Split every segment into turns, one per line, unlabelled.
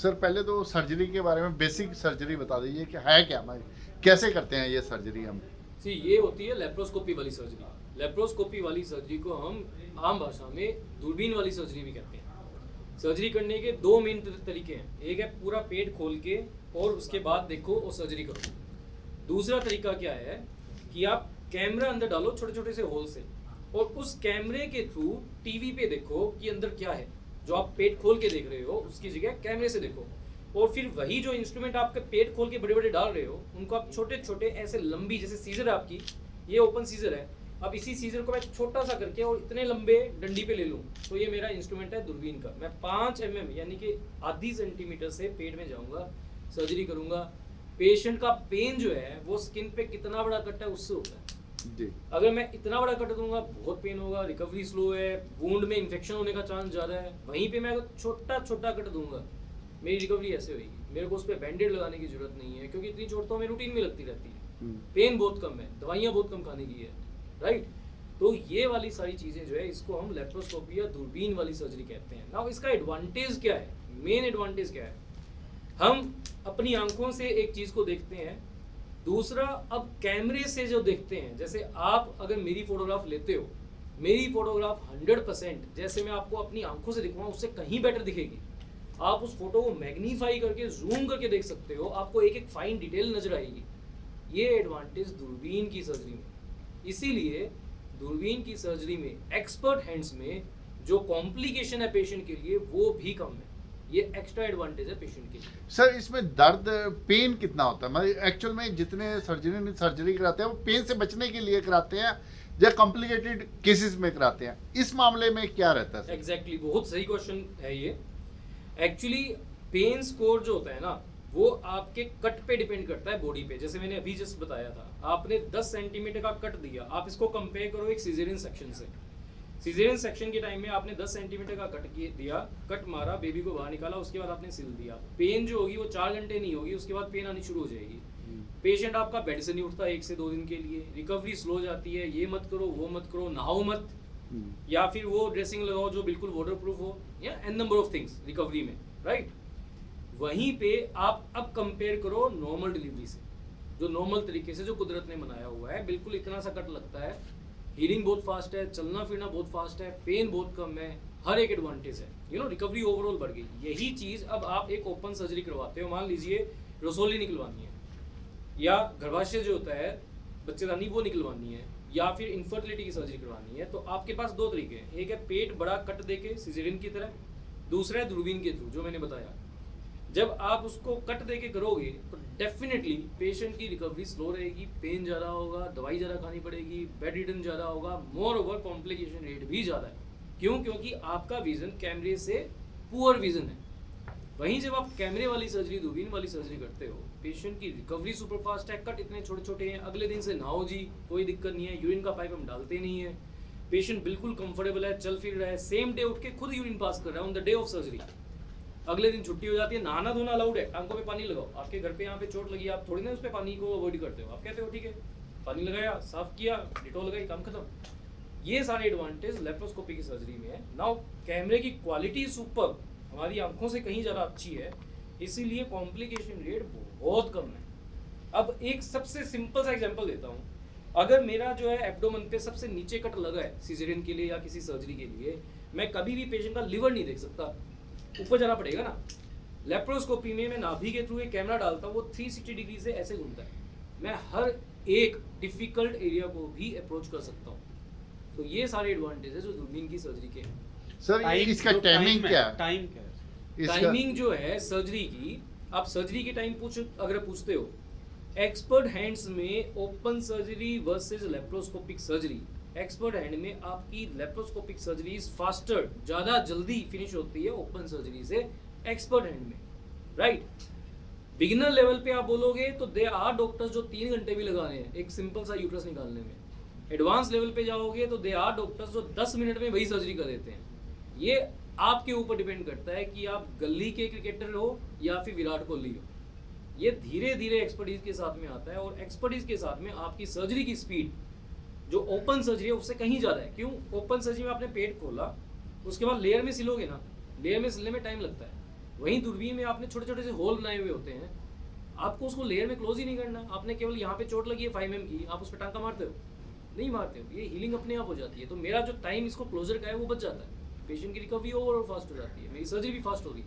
Sir पहले तो surgery के बारे में बेसिक सर्जरी बता दीजिए कि है क्या, मैं कैसे करते हैं ये सर्जरी हम।
सी ये होती है लेप्रोस्कोपी वाली सर्जरी। लेप्रोस्कोपी वाली सर्जरी को हम आम भाषा में दूरबीन वाली सर्जरी भी कहते हैं। सर्जरी करने के दो मेन तरीके हैं। एक है पूरा पेट खोल के और उसके बाद देखो और सर्जरी करो। दूसरा तरीका क्या है कि आप कैमरा अंदर डालो छोटे छोटे से होल से, और उस कैमरे के थ्रू टीवी पे देखो कि अंदर क्या है। जो आप पेट खोल के देख रहे हो उसकी जगह कैमरे से देखो, और फिर वही जो इंस्ट्रूमेंट आपके पेट खोल के बड़े बड़े डाल रहे हो उनको आप छोटे छोटे ऐसे लंबी, जैसे सीजर है आपकी, ये ओपन सीजर है, अब इसी सीजर को मैं छोटा सा करके और इतने लंबे डंडी पे ले लूँ तो ये मेरा इंस्ट्रूमेंट है दूरबीन का। मैं 5 mm यानी कि आधी सेंटीमीटर से पेट में जाऊँगा, सर्जरी करूँगा। पेशेंट का पेन जो है वो स्किन पे कितना बड़ा कट है उससे होता है
जी।
अगर मैं इतना बड़ा कट दूंगा बहुत पेन होगा, रिकवरी स्लो है, वुंड में इन्फेक्शन होने का चांस ज़्यादा है। वहीं पे मैं अगर छोटा छोटा कट दूंगा मेरी रिकवरी ऐसे होगी, मेरे को उस पर बैंडेड लगाने की जरूरत नहीं है क्योंकि इतनी चोट तो हमें रूटीन में लगती रहती है। पेन बहुत कम है, दवाइयाँ बहुत कम खाने की है, राइट। तो ये वाली सारी चीज़ें जो है इसको हम लेप्रोस्कोपी या दूरबीन वाली सर्जरी कहते हैं। नाउ इसका एडवांटेज क्या है, मेन एडवांटेज क्या है, हम अपनी आंखों से एक चीज़ को देखते हैं, दूसरा अब कैमरे से जो देखते हैं। जैसे आप अगर मेरी फोटोग्राफ लेते हो, मेरी फोटोग्राफ 100% जैसे मैं आपको अपनी आंखों से दिखूंगा उससे कहीं बेटर दिखेगी। आप उस फोटो को मैग्नीफाई करके जूम करके देख सकते हो, आपको एक एक फाइन डिटेल नजर आएगी। ये एडवांटेज दूरबीन की सर्जरी में। इसीलिए दूरबीन की सर्जरी में एक्सपर्ट हैंड्स में जो कॉम्प्लिकेशन है पेशेंट के लिए वो भी कम है। ये एक्स्ट्रा एडवांटेज है पेशेंट के लिए।
सर इसमें दर्द पेन कितना होता है, मतलब एक्चुअल में जितने सर्जरी कराते हैं वो पेन से बचने के लिए कराते हैं या कॉम्प्लिकेटेड केसेस में कराते हैं, इस मामले में क्या रहता है?
एग्जैक्टली बहुत सही क्वेश्चन है ये। एक्चुअली पेन स्कोर जो होता है ना वो आपके कट पे डिपेंड करता है, बॉडी पे। जैसे मैंने अभी जस्ट बताया था, आपने 10 सेंटीमीटर का कट दिया, आप इसको कंपेयर करो एक सीजरियन सेक्शन से। सीजरियन सेक्शन के टाइम में आपने 10 सेंटीमीटर का कट दिया, कट मारा, बेबी को बाहर निकाला, उसके बाद आपने सिल दिया। पेन जो होगी वो 4 घंटे नहीं होगी, उसके बाद पेन आनी शुरू हो जाएगी। पेशेंट आपका बेड से नहीं उठता 1 से 2 दिन के लिए, रिकवरी स्लो जाती है। ये मत करो, वो मत करो, नहाओ मत, या फिर वो ड्रेसिंग लगाओ जो बिल्कुल वाटर प्रूफ हो, या an number of things recovery में, राइट। वहीं पे आप अब कंपेयर करो नॉर्मल डिलीवरी से, जो नॉर्मल तरीके से जो कुदरत ने बनाया हुआ है, बिल्कुल इतना सा कट लगता है, हीलिंग बहुत फास्ट है, चलना फिरना बहुत फास्ट है, पेन बहुत कम है, हर एक एडवांटेज है। रिकवरी ओवरऑल बढ़ गई। यही चीज़ अब आप एक ओपन सर्जरी करवाते हो, मान लीजिए रसोली निकलवानी है या गर्भाशय जो होता है बच्चेदानी वो निकलवानी है, या फिर इनफर्टिलिटी की सर्जरी करवानी है, तो आपके पास 2 तरीके हैं। एक है पेट बड़ा कट देके सिजेरियन की तरह, दूसरा है दूरबीन के थ्रू जो मैंने बताया। जब आप उसको कट देके करोगे तो डेफिनेटली पेशेंट की रिकवरी स्लो रहेगी, पेन ज़्यादा होगा, दवाई ज़्यादा खानी पड़ेगी, बेड रिटर्न ज़्यादा होगा, मोर ओवर कॉम्प्लिकेशन रेट भी ज़्यादा है। क्यों? क्योंकि आपका विजन कैमरे से पुअर विजन है। वहीं जब आप कैमरे वाली सर्जरी, दूरबीन वाली सर्जरी करते हो, पेशेंट की रिकवरी सुपर फास्ट है, कट इतने छोटे छोटे हैं, अगले दिन से नहाओ जी, कोई दिक्कत नहीं है, यूरिन का पाइप हम डालते नहीं है, पेशेंट बिल्कुल कंफर्टेबल है, चल फिर रहा है, सेम डे उठ के खुद यूरिन पास कर रहा है on the day of surgery. अगले दिन छुट्टी हो जाती है, नहाना धोना अलाउड है, टांगों पे पानी लगाओ। आपके घर पे यहाँ पे चोट लगी, आप थोड़ी ना उस पर पानी को अवॉइड करते हो, आप कहते हो ठीक है पानी लगाया, साफ किया, डिटॉल लगाई, काम खत्म। ये सारे एडवांटेज लेप्रोस्कोपी की सर्जरी में है। नाउ कैमरे की क्वालिटी सुपर, हमारी आंखों से कहीं ज़्यादा अच्छी है, इसीलिए कॉम्प्लिकेशन रेट बहुत कम है। अब एक सबसे सिंपल सा एग्जांपल देता हूँ। अगर मेरा जो है एब्डोमेन पे सबसे नीचे कट लगा है सिजेरियन के लिए या किसी सर्जरी के लिए, मैं कभी भी पेशेंट का लिवर नहीं देख सकता, ऊपर जाना पड़ेगा ना। लेप्रोस्कोपी में मैं नाभि के थ्रू एक कैमरा डालता हूँ, वो 360 डिग्री से ऐसे घूमता है, मैं हर एक डिफिकल्ट एरिया को भी अप्रोच कर सकता हूँ। तो ये सारे एडवांटेज है जो दूरबीन की सर्जरी के हैं।
सर इसका टाइमिंग क्या है?
टाइमिंग जो है सर्जरी की, आप सर्जरी के टाइम अगर पूछते हो, एक्सपर्ट हैंड्स में open surgery versus laparoscopic surgery, expert hand में आपकी लेप्रोस्कोपिक सर्जरी फास्टर, ज़्यादा जल्दी फिनिश होती है ओपन सर्जरी से एक्सपर्ट हैंड में, राइट। बिगिनर लेवल पे आप बोलोगे तो दे आर डॉक्टर्स जो 3 घंटे भी लगा रहे हैं एक सिंपल सा यूट्रस निकालने में। एडवांस लेवल पे जाओगे तो दे आर डॉक्टर्स जो 10 मिनट में वही सर्जरी कर देते हैं। ये आपके ऊपर डिपेंड करता है कि आप गली के क्रिकेटर हो या फिर विराट कोहली हो। ये धीरे धीरे एक्सपर्टीज के साथ में आता है, और एक्सपर्टीज के साथ में आपकी सर्जरी की स्पीड जो ओपन सर्जरी है उससे कहीं ज़्यादा है। क्यों? ओपन सर्जरी में आपने पेट खोला, उसके बाद लेयर में सिलोगे ना, लेयर में सिलने में टाइम लगता है। वहीं दूरबीन में आपने छोटे छोटे से होल बनाए हुए होते हैं, आपको उसको लेयर में क्लोज ही नहीं करना, आपने केवल यहाँ पे चोट लगी है 5 mm की, आप उस पर टांका मारते हो? नहीं मारते हो, ये हीलिंग अपने आप हो जाती है। तो मेरा जो टाइम इसको क्लोजर का है वो बच जाता है, पेशेंट की रिकवरी ओवरऑल फास्ट हो जाती है, मेरी सर्जरी भी फास्ट होगी।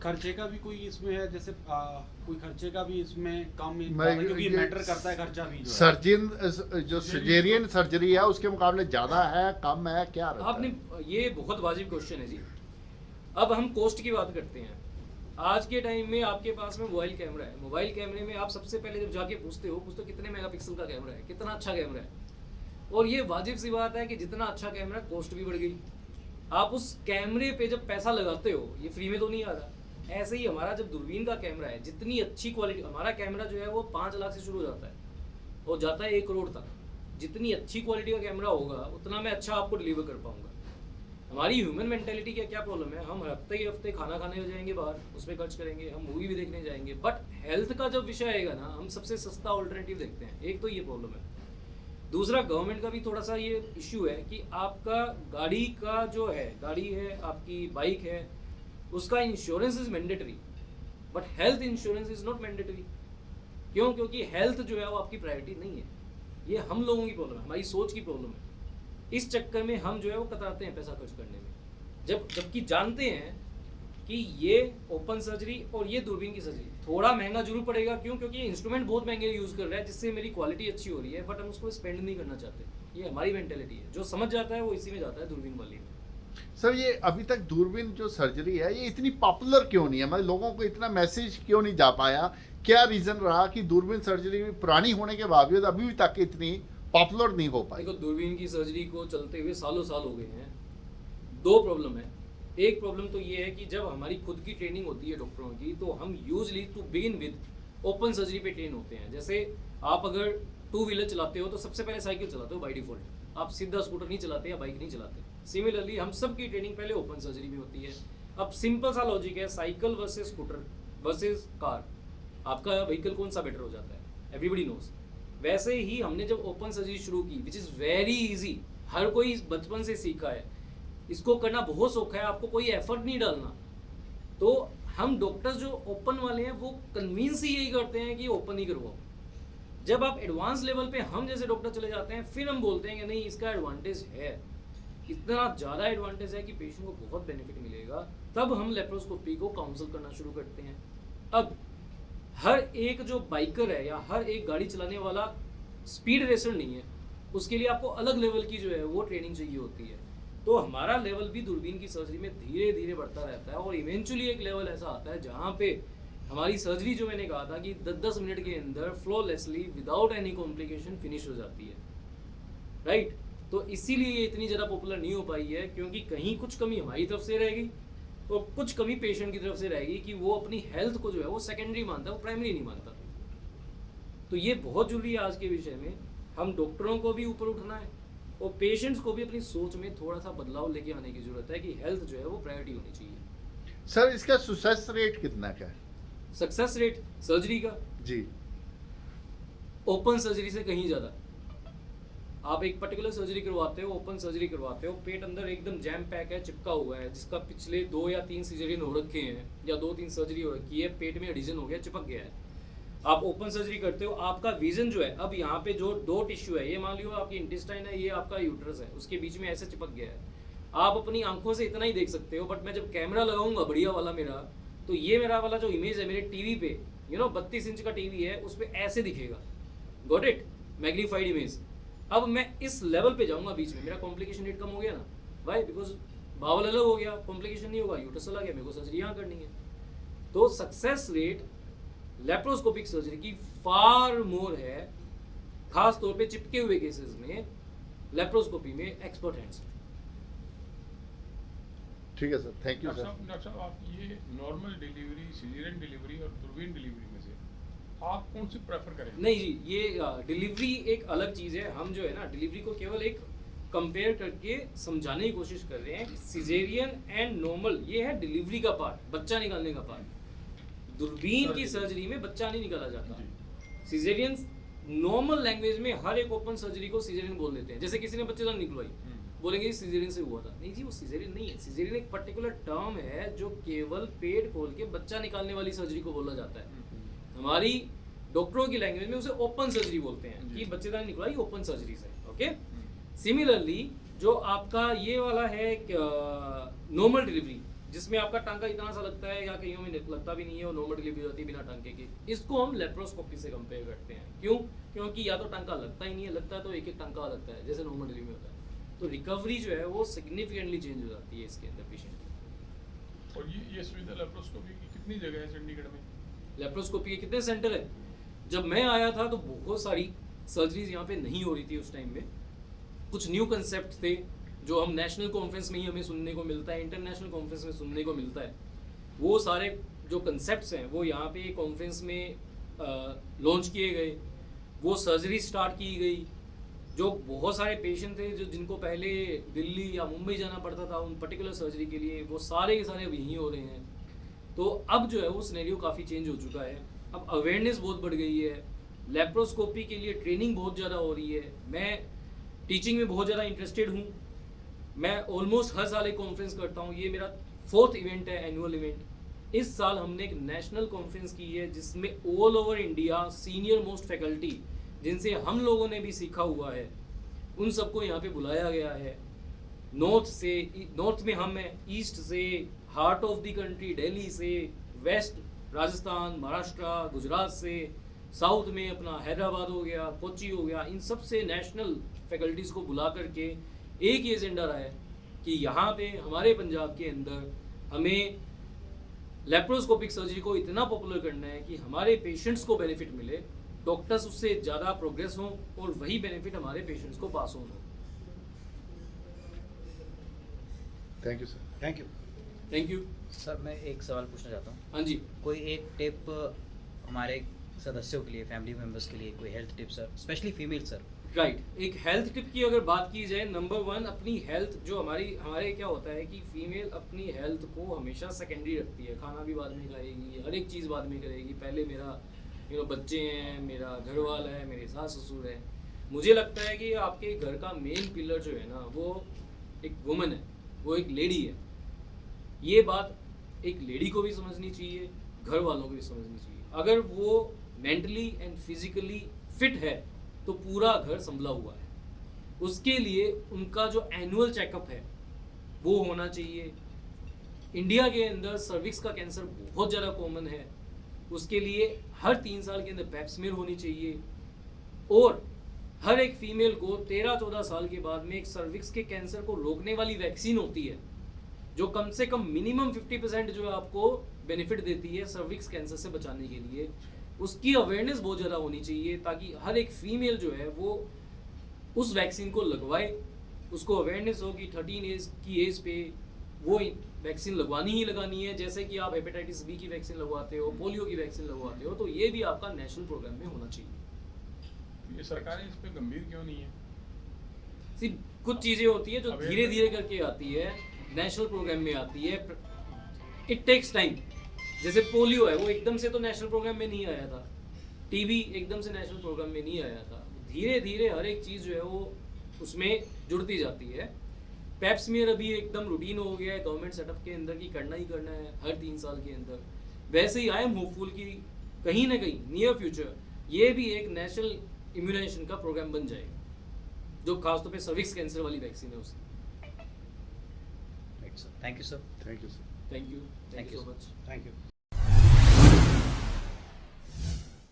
खर्चे का भी कोई इसमें है, जैसे कोई खर्चे का भी इसमें कम
मैं-
क्योंकि
ये
मैटर करता है खर्चा भी जो है।
सर्जन जो सर्जेरियन सर्जरी है उसके मुकाबले ज्यादा है, कम है, क्या रहता
आपने
है?
ये बहुत वाजिब क्वेश्चन है जी। अब हम कॉस्ट की बात करते हैं। आज के टाइम में आपके पास में मोबाइल कैमरा है, मोबाइल कैमरे में आप सबसे पहले जब जाके पूछते हो कितने मेगापिक्सल का कैमरा है, कितना अच्छा कैमरा है, और ये वाजिब सी बात है कि जितना अच्छा कैमरा कॉस्ट भी बढ़ गई। आप उस कैमरे पे जब पैसा लगाते हो, ये फ्री में तो नहीं आ रहा। ऐसे ही हमारा जब दूरबीन का कैमरा है, जितनी अच्छी क्वालिटी, हमारा कैमरा जो है वो 5 लाख से शुरू हो जाता है और जाता है 1 करोड़ तक। जितनी अच्छी क्वालिटी का कैमरा होगा उतना मैं अच्छा आपको डिलीवर कर पाऊंगा। हमारी ह्यूमन मेंटेलिटी का क्या प्रॉब्लम है, हम हफ्ते खाना खाने जाएंगे बाहर, उस पर खर्च करेंगे, हम मूवी भी देखने जाएंगे, बट हेल्थ का जब विषय आएगा ना, हम सबसे सस्ता ऑल्टरनेटिव देखते हैं। एक तो ये प्रॉब्लम है। दूसरा, गवर्नमेंट का भी थोड़ा सा ये इश्यू है कि आपका गाड़ी का जो है, गाड़ी है आपकी, बाइक है, उसका insurance is mandatory, but health insurance is not mandatory. क्यों? क्योंकि हेल्थ जो है वो आपकी प्रायोरिटी नहीं है। ये हम लोगों की प्रॉब्लम है, हमारी सोच की प्रॉब्लम है। इस चक्कर में हम जो है वो कतराते हैं पैसा खर्च करने में, जबकि जानते हैं कि ये ओपन सर्जरी और ये दूरबीन की सर्जरी थोड़ा महंगा जरूर पड़ेगा। क्यों? क्योंकि इंस्ट्रूमेंट बहुत महंगे यूज़ कर रहा है, जिससे मेरी क्वालिटी अच्छी हो रही है, बट हम उसको स्पेंड नहीं करना चाहते। ये हमारी मेंटेलिटी है। जो समझ जाता है वो इसी में जाता है, दूरबीन वाली में।
सर, ये अभी तक दूरबीन जो सर्जरी है ये इतनी पॉपुलर क्यों नहीं है? मतलब लोगों को इतना मैसेज क्यों नहीं जा पाया? क्या रीजन रहा कि दूरबीन सर्जरी पुरानी होने के बावजूद अभी तक इतनी पॉपुलर नहीं हो पाई?
देखो, दूरबीन की सर्जरी को चलते हुए सालों साल हो गए हैं। 2 प्रॉब्लम है। एक प्रॉब्लम तो ये है कि जब हमारी खुद की ट्रेनिंग होती है डॉक्टरों की, तो हम usually to begin with open surgery पे ट्रेन होते हैं। जैसे आप अगर 2 व्हीलर चलाते हो तो सबसे पहले साइकिल चलाते हो बाय डिफॉल्ट, आप सीधा स्कूटर नहीं चलाते या बाइक नहीं चलाते। सिमिलरली हम सब की ट्रेनिंग पहले ओपन सर्जरी में होती है। अब सिंपल सा लॉजिक है, cycle versus scooter versus car, आपका व्हीकल कौन सा बेटर हो जाता है? Everybody knows. वैसे ही हमने जब ओपन सर्जरी शुरू की, विच इज़ वेरी इजी, हर कोई बचपन से सीखा है, इसको करना बहुत सौखा है, आपको कोई एफर्ट नहीं डालना। तो हम डॉक्टर्स जो ओपन वाले हैं वो कन्विंस ही यही करते हैं कि ओपन ही करवाओ। जब आप एडवांस लेवल पे हम जैसे डॉक्टर चले जाते हैं, फिर हम बोलते हैं कि नहीं, इसका एडवांटेज है, इतना ज़्यादा एडवांटेज है कि पेशेंट को बहुत बेनिफिट मिलेगा, तब हम लेप्रोस्कोपी को काउंसिल करना शुरू करते हैं। अब हर एक जो बाइकर है या हर एक गाड़ी चलाने वाला स्पीड रेसर नहीं है, उसके लिए आपको अलग लेवल की जो है वो ट्रेनिंग चाहिए होती है। तो हमारा लेवल भी दूरबीन की सर्जरी में धीरे धीरे बढ़ता रहता है और इवेंचुअली एक लेवल ऐसा आता है जहाँ पे हमारी सर्जरी, जो मैंने कहा था कि 10-10 मिनट के अंदर flawlessly without any complication finish हो जाती है, राइट? तो इसीलिए ये इतनी ज़्यादा पॉपुलर नहीं हो पाई है, क्योंकि कहीं कुछ कमी हमारी तरफ से रहेगी और कुछ कमी पेशेंट की तरफ से रहेगी कि वो अपनी हेल्थ को जो है वो सेकेंडरी मानता है, वो प्राइमरी नहीं मानता। तो ये बहुत जरूरी है आज के विषय में। हम डॉक्टरों को भी ऊपर उठना है और पेशेंट्स को भी अपनी सोच में थोड़ा सा बदलाव लेके आने की जरूरत है कि हेल्थ जो है वो प्रायोरिटी होनी चाहिए।
सर, इसका सक्सेस रेट कितना का है?
सक्सेस रेट सर्जरी का
जी,
ओपन सर्जरी से कहीं ज़्यादा। आप एक पर्टिकुलर सर्जरी करवाते हो, ओपन सर्जरी करवाते हो, पेट अंदर एकदम जैम पैक है, चिपका हुआ है, जिसका पिछले 2 या 3 सीजरियन हो रखे हैं या 2-3 सर्जरी हो रखी है, पेट में एडिशन हो गया, चिपक गया है। आप ओपन सर्जरी करते हो, आपका विजन जो है, अब यहाँ पे जो 2 टिश्यू है, ये मान लियो आपकी इंटेस्टाइन है, ये आपका यूट्रस है, उसके बीच में ऐसे चिपक गया है। आप अपनी आंखों से इतना ही देख सकते हो, बट मैं जब कैमरा लगाऊंगा बढ़िया वाला मेरा, तो ये मेरा वाला जो इमेज है मेरे टीवी पे, 32 इंच का टीवी है, उस पर ऐसे दिखेगा। Got it? Magnified image. अब मैं इस लेवल पे जाऊंगा, बीच में मेरा कॉम्प्लिकेशन रेट कम हो गया ना। वाई? बिकॉज बावल अलग हो गया, कॉम्प्लिकेशन नहीं होगा, यूट्रस अलग है, मेरे को सर्जरी यहाँ करनी है। तो सक्सेस रेट लेप्रोस्कोपिक सर्जरी की फार मोर है, खास तौर पे चिपके हुए केसेस में, लेप्रोस्कोपी में एक्सपर्ट हैंड्स।
ठीक है sir, thank you sir.
Doctor साहब, आप ये नॉर्मल डिलीवरी, सीजरियन डिलीवरी और दूरबीन डिलीवरी में से आप कौन सी प्रेफर करेंगे?
नहीं जी, ये डिलीवरी एक अलग चीज़ है। हम जो है ना, डिलीवरी को केवल एक कंपेयर करके समझाने की कोशिश कर रहे हैं कि सीजेरियन एंड नॉर्मल, ये है डिलीवरी का पार्ट, बच्चा निकालने का पार्ट। दूरबीन की सर्जरी में बच्चा नहीं निकाला जाता। सीजेरियन नॉर्मल लैंग्वेज में हर एक ओपन सर्जरी को सीजेरियन बोल देते हैं। जैसे किसी ने बच्चेदानी निकलवाई, बोलेंगे सिजेरियन से हुआ था। नहीं जी, वो सिजेरियन नहीं है। सिजेरियन एक पर्टिकुलर टर्म है जो केवल पेट खोल के बच्चा निकालने वाली सर्जरी को बोला जाता है। हमारी डॉक्टरों की लैंग्वेज में उसे ओपन सर्जरी बोलते हैं कि बच्चेदानी निकला, ये ओपन सर्जरी है। ओके, सिमिलरली जो आपका ये वाला है नॉर्मल डिलीवरी, जिसमें आपका टांका इतना सा लगता है या कईयों में लगता भी नहीं है, और नॉर्मल डिलीवरी होती है बिना टांके की, इसको हम लेप्रोस्कोपी से कंपेयर करते हैं। क्यों? क्योंकि या तो टांका लगता ही नहीं है, लगता है तो एक एक टांका लगता है जैसे नॉर्मल डिलीवरी में होता है। तो रिकवरी जो है वो सिग्निफिकेंटली चेंज हो जाती है इसके अंदर पेशेंट की।
और ये सुविधा लेप्रोस्कोपी की कितनी जगह है चंडीगढ़ में?
लेप्रोस्कोपी के कितने सेंटर है? जब मैं आया था तो बहुत सारी सर्जरीज यहाँ पे नहीं हो रही थी उस टाइम में। कुछ न्यू कंसेप्ट थे जो हम नेशनल कॉन्फ्रेंस में ही हमें सुनने को मिलता है, इंटरनेशनल कॉन्फ्रेंस में सुनने को मिलता है। वो सारे जो कंसेप्ट्स हैं वो यहाँ पे कॉन्फ्रेंस में लॉन्च किए गए, वो सर्जरी स्टार्ट की गई। जो बहुत सारे पेशेंट थे जो जिनको पहले दिल्ली या मुंबई जाना पड़ता था उन पर्टिकुलर सर्जरी के लिए, वो सारे के सारे अब यहीं हो रहे हैं। तो अब जो है वो सिनेरियो काफ़ी चेंज हो चुका है। अब अवेयरनेस बहुत बढ़ गई है, लेप्रोस्कोपी के लिए ट्रेनिंग बहुत ज़्यादा हो रही है। मैं टीचिंग में बहुत ज़्यादा इंटरेस्टेड हूँ। मैं ऑलमोस्ट हर साल एक कॉन्फ्रेंस करता हूँ। ये मेरा 4th इवेंट है, एनुअल इवेंट। इस साल हमने एक नेशनल कॉन्फ्रेंस की है जिसमें all over India senior most faculty जिनसे हम लोगों ने भी सीखा हुआ है उन सबको यहाँ पे बुलाया गया है। नॉर्थ में हम हैं, ईस्ट से, heart of the country Delhi से, वेस्ट राजस्थान, महाराष्ट्र, गुजरात से, साउथ में अपना हैदराबाद हो गया, कोची हो गया, इन सब से नेशनल फैकल्टीज़ को बुला करके एक ही एजेंडा रहा है कि यहाँ पे हमारे पंजाब के अंदर हमें लेप्रोस्कोपिक सर्जरी को इतना पॉपुलर करना है कि हमारे पेशेंट्स को बेनिफिट मिले, डॉक्टर्स उससे ज़्यादा प्रोग्रेस हों और वही बेनिफिट हमारे पेशेंट्स को पास हों।
Thank you sir.
Thank you.
Thank you
sir, मैं एक सवाल पूछना चाहता हूँ।
हाँ जी।
कोई एक टिप हमारे सदस्यों के लिए, फैमिली मेम्बर्स के लिए, कोई health tip sir, specially female sir?
Right, एक हेल्थ टिप की अगर बात की जाए, नंबर 1 अपनी हेल्थ, जो हमारे क्या होता है कि फीमेल अपनी हेल्थ को हमेशा सेकेंडरी रखती है। खाना भी बाद में खाएगी, हर एक चीज़ बाद में करेगी। पहले मेरा बच्चे हैं, मेरा घर वाला है, मेरे सास ससुर है। मुझे लगता है कि आपके घर का मेन पिलर जो है ना वो एक वुमन है, वो एक लेडी है। ये बात एक लेडी को भी समझनी चाहिए, घर वालों को भी समझनी चाहिए। अगर वो मेंटली एंड फिजिकली फिट है तो पूरा घर संभला हुआ है। उसके लिए उनका जो एनुअल चेकअप है वो होना चाहिए। इंडिया के अंदर सर्विक्स का कैंसर बहुत ज़्यादा कॉमन है, उसके लिए हर 3 साल के अंदर पैप्समेयर होनी चाहिए। और हर एक फीमेल को 13-14 साल के बाद में एक सर्विक्स के कैंसर को रोकने वाली वैक्सीन होती है जो कम से कम मिनिमम 50% जो है आपको बेनिफिट देती है सर्विक्स कैंसर से बचाने के लिए। उसकी अवेयरनेस बहुत ज़्यादा होनी चाहिए ताकि हर एक फीमेल जो है वो उस वैक्सीन को लगवाए। उसको अवेयरनेस हो कि 13 एज की एज पे वो वैक्सीन लगवानी ही लगानी है। जैसे कि आप हेपेटाइटिस बी की वैक्सीन लगवाते हो, पोलियो की वैक्सीन लगवाते हो, तो ये भी आपका नेशनल प्रोग्राम में होना चाहिए।
ये सरकारें इस पे गंभीर क्यों नहीं है?
सिर्फ कुछ चीज़ें होती है जो धीरे धीरे करके आती है, नेशनल प्रोग्राम में आती है। It takes time. जैसे पोलियो है, वो एकदम से तो नेशनल प्रोग्राम में नहीं आया था। टीबी एकदम से नेशनल प्रोग्राम में नहीं आया था। धीरे धीरे हर एक चीज़ जो है वो उसमें जुड़ती जाती है। पैप्समेयर अभी एकदम रूटीन हो गया है गवर्नमेंट सेटअप के अंदर कि करना ही करना है हर 3 साल के अंदर। वैसे ही आई एम होपफुल कि कहीं ना कहीं नियर फ्यूचर ये भी एक नेशनल इम्यूनाइजेशन का प्रोग्राम बन जाएगा जो खासतौर पे सर्विक्स कैंसर वाली वैक्सीन है उसकी।
Right sir, thank you sir.
Thank you sir.
Thank you so much.
Thank you.